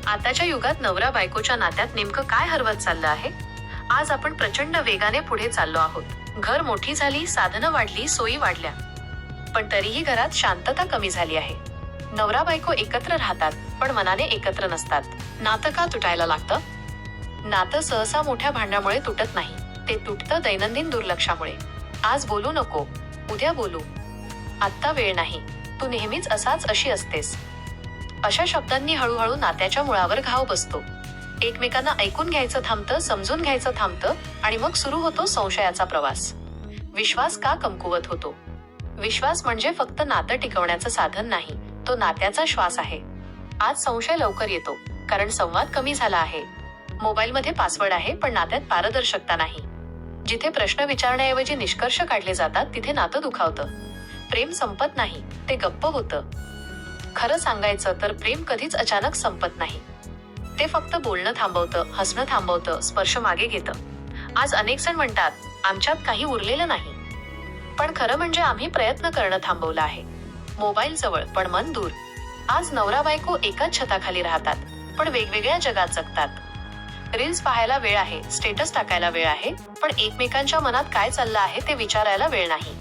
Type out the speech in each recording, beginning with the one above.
आताच्या युगात नवरा बायकोच्या नात्यात नेमकं काय हरवत चाललं आहे? आज आपण प्रचंड वेगाने पुढे चाललो आहोत. घर मोठी झाली, साधनं वाढली, सोयी वाढल्या. पण तरीही घरात शांतता कमी झाली आहे. नवरा बायको एकत्र राहतात, पण मनाने एकत्र नसतात. नातं का तुटायला लागतं? नातं सहसा मोठ्या भांडणामुळे तुटत नाही. ते तुटतं दैनंदिन दुर्लक्षामुळे. आज बोलू नको, उद्या बोलू, आत्ता वेळ नाही, तू नेहमीच असाच अशी असतेस. अशा शब्दांनी हळूहळू नात्याच्या मुळावर घाव बसतो. एकमेकांना ऐकून घ्यायचं थांबतं, समजून घ्यायचं थांबतं आणि मग सुरू होतो संशयाचा प्रवास. विश्वास का कमकुवत होतो? विश्वास म्हणजे फक्त नातं टिकवण्याचं साधन नाही, तो नात्याचा श्वास आहे. आज संशय लवकर येतो, कारण संवाद कमी झाला आहे. मोबाईलमध्ये पासवर्ड आहे, पण नात्यात पारदर्शकता नाही. जिथे प्रश्न विचारण्याऐवजी निष्कर्ष काढले जातात, तिथे नातं दुखावतं. प्रेम संपत नाही, ते गप्प होतं. खरं सांगायचं तर प्रेम कधीच अचानक संपत नाही. ते फक्त बोलणं थांबवतं, हसणं थांबवतं, स्पर्श मागे घेतं. आज अनेक जण म्हणतात, आमच्यात काही उरलेलं नाही. पण खरं म्हणजे आम्ही प्रयत्न करणं थांबवलं आहे. मोबाईल जवळ पण मन दूर. आज नवरा बायको एकाच छताखाली राहतात, पण वेगवेगळ्या जगात जगतात. रील्स पाहायला वेळ आहे, स्टेटस टाकायला वेळ आहे, पण एकमेकांच्या मनात काय चाललं आहे ते विचारायला वेळ नाही.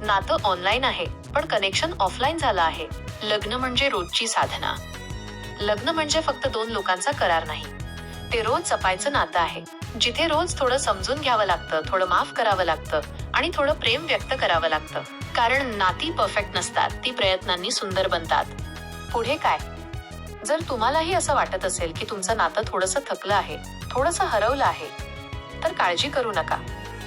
नातं ऑनलाईन आहे, पण कनेक्शन ऑफलाईन झालं आहे. लग्न म्हणजे रोजची साधना. लग्न म्हणजे फक्त दोन लोकांचा करार नाही. ते रोज जपायचं नातं आहे. जिथे रोज थोडं समजून घ्यावं लागतं, थोडं माफ करावं लागतं आणि थोडं प्रेम व्यक्त करावं लागतं. कारण नाती परफेक्ट नसतात, ती प्रयत्नांनी सुंदर बनतात. पुढे काय? जर तुम्हालाही असं वाटत असेल की तुमचं नातं थोडंसं थकलं आहे, थोडंसं हरवलं आहे, तर काळजी करू नका.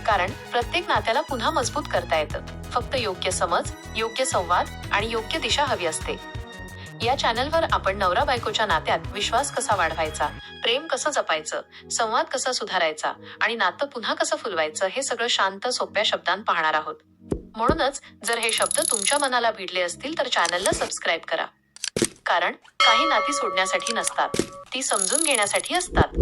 कारण प्रत्येक नात्याला पुन्हा मजबूत करता येतं. फक्त योग्य समज, योग्य संवाद आणि योग्य दिशा हवी असते. या चॅनलवर आपण नवरा बायकोच्या नात्यात विश्वास कसा वाढवायचा, प्रेम कसं जपायचं, संवाद कसा सुधारायचा आणि नातं पुन्हा कसं फुलवायचं हे सगळं शांत, सोप्या शब्दांत पाहणार आहोत. म्हणूनच जर हे शब्द तुमच्या मनाला भिडले असतील तर चॅनलला सबस्क्राईब करा. कारण काही नाती सोडण्यासाठी नसतात, ती समजून घेण्यासाठी असतात.